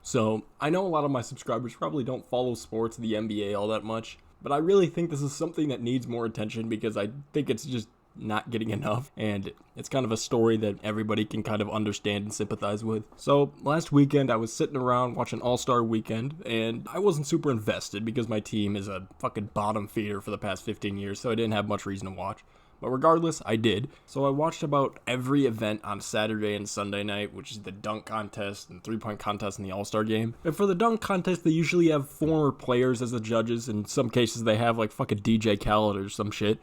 So I know a lot of my subscribers probably don't follow sports, the NBA, all that much, but I really think this is something that needs more attention because I think it's just not getting enough, and it's kind of a story that everybody can kind of understand and sympathize with. So last weekend I was sitting around watching All-Star Weekend, and I wasn't super invested because my team is a fucking bottom feeder for the past 15 years, so I didn't have much reason to watch. But regardless, I did. So I watched about every event on Saturday and Sunday night, which is the dunk contest and three-point contest and the All-Star game. And for the dunk contest, they usually have former players as the judges. In some cases, they have like fucking DJ Khaled or some shit.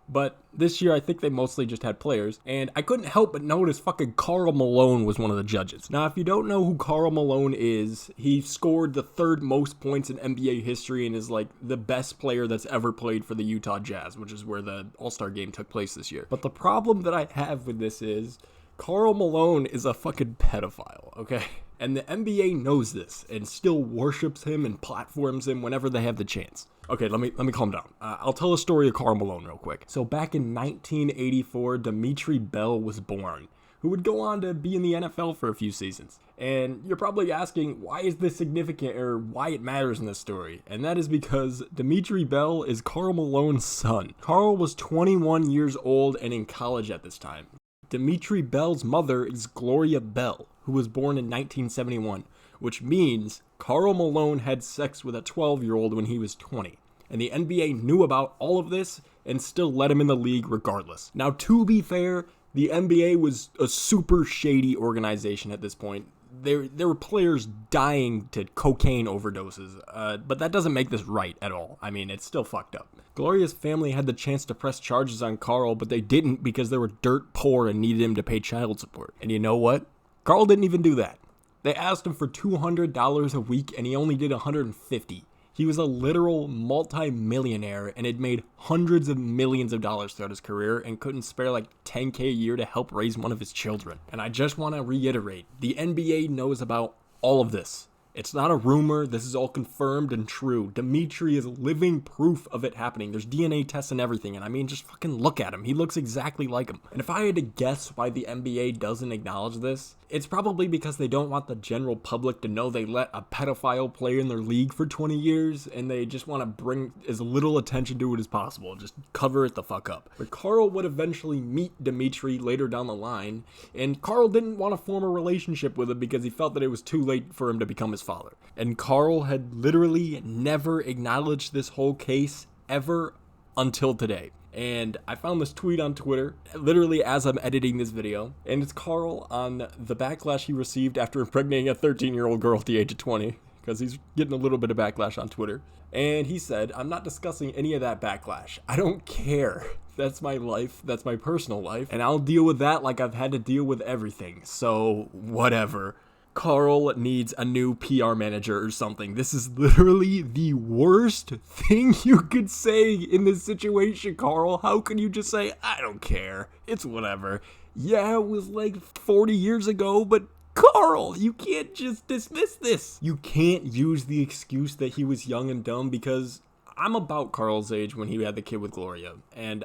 But this year, I think they mostly just had players, and I couldn't help but notice fucking Karl Malone was one of the judges. Now, if you don't know who Karl Malone is, he scored the third most points in NBA history and is like the best player that's ever played for the Utah Jazz, which is where the All-Star game took place this year. But the problem that I have with this is Karl Malone is a fucking pedophile, okay? And the NBA knows this and still worships him and platforms him whenever they have the chance. Okay, let me calm down. I'll tell a story of Karl Malone real quick. So back in 1984, Dimitri Bell was born, who would go on to be in the NFL for a few seasons. And you're probably asking, why is this significant or why it matters in this story? And that is because Dimitri Bell is Karl Malone's son. Karl was 21 years old and in college at this time. Dimitri Bell's mother is Gloria Bell, who was born in 1971, which means Karl Malone had sex with a 12-year-old when he was 20. And the NBA knew about all of this and still let him in the league regardless. Now, to be fair, the NBA was a super shady organization at this point. There were players dying to cocaine overdoses, but that doesn't make this right at all. I mean, it's still fucked up. Gloria's family had the chance to press charges on Karl, but they didn't because they were dirt poor and needed him to pay child support. And you know what? Karl didn't even do that. They asked him for $200 a week, and he only did $150. He was a literal multi-millionaire and had made hundreds of millions of dollars throughout his career and couldn't spare like $10K a year to help raise one of his children. And I just want to reiterate, the NBA knows about all of this. It's not a rumor. This is all confirmed and true. Dimitri is living proof of it happening. There's DNA tests and everything. And I mean, just fucking look at him. He looks exactly like him. And if I had to guess why the NBA doesn't acknowledge this, it's probably because they don't want the general public to know they let a pedophile play in their league for 20 years. And they just want to bring as little attention to it as possible. Just cover it the fuck up. But Karl would eventually meet Dimitri later down the line. And Karl didn't want to form a relationship with him because he felt that it was too late for him to become his father. And Karl had literally never acknowledged this whole case ever until today. And I found this tweet on Twitter, literally as I'm editing this video, and it's Karl on the backlash he received after impregnating a 13-year-old girl at the age of 20, because he's getting a little bit of backlash on Twitter. And he said, "I'm not discussing any of that backlash. I don't care. That's my life. That's my personal life. And I'll deal with that like I've had to deal with everything. So, whatever. Karl needs a new PR manager or something. This is literally the worst thing you could say in this situation, Karl. How can you just say, I don't care. It's whatever. Yeah, it was like 40 years ago, but Karl, you can't just dismiss this. You can't use the excuse that he was young and dumb because I'm about Karl's age when he had the kid with Gloria. And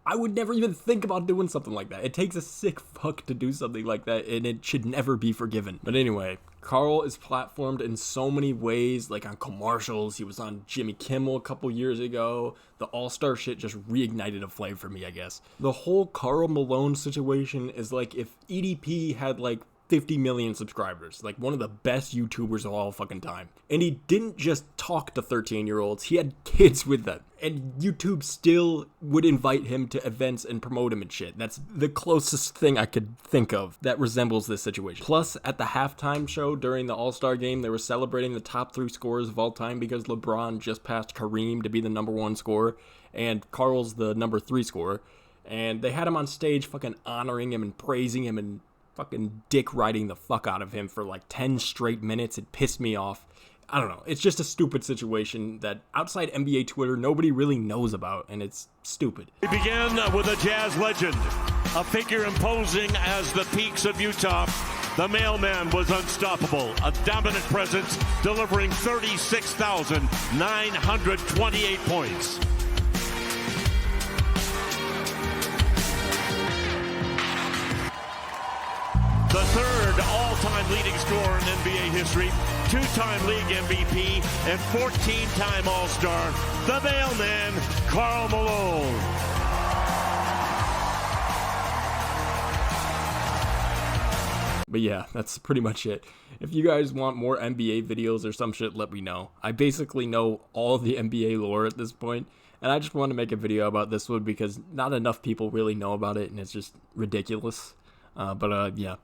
I would never even think about doing something like that. It takes a sick fuck to do something like that, and it should never be forgiven. But anyway, Karl is platformed in so many ways, like on commercials. He was on Jimmy Kimmel a couple years ago. The All-Star shit just reignited a flame for me, I guess. The whole Karl Malone situation is like if EDP had like 50 million subscribers, like one of the best YouTubers of all fucking time. And he didn't just talk to 13-year-olds, he had kids with them. And YouTube still would invite him to events and promote him and shit. That's the closest thing I could think of that resembles this situation. Plus, at the halftime show during the All-Star game, they were celebrating the top 3 scorers of all time because LeBron just passed Kareem to be the number 1 scorer, and Karl's the number 3 scorer. And they had him on stage fucking honoring him and praising him and fucking dick riding the fuck out of him for like 10 straight minutes. It pissed me off. I don't know. It's just a stupid situation that outside NBA Twitter, nobody really knows about, and it's stupid. We began with a Jazz legend, a figure imposing as the peaks of Utah. The mailman was unstoppable, a dominant presence, delivering 36,928 points. The third all-time all-time leading scorer in NBA history, two-time league MVP, and 14-time All-Star, the mailman, Karl Malone. But yeah, that's pretty much it. If you guys want more NBA videos or some shit, let me know. I basically know all of the NBA lore at this point, and I just want to make a video about this one because not enough people really know about it, and it's just ridiculous. But yeah.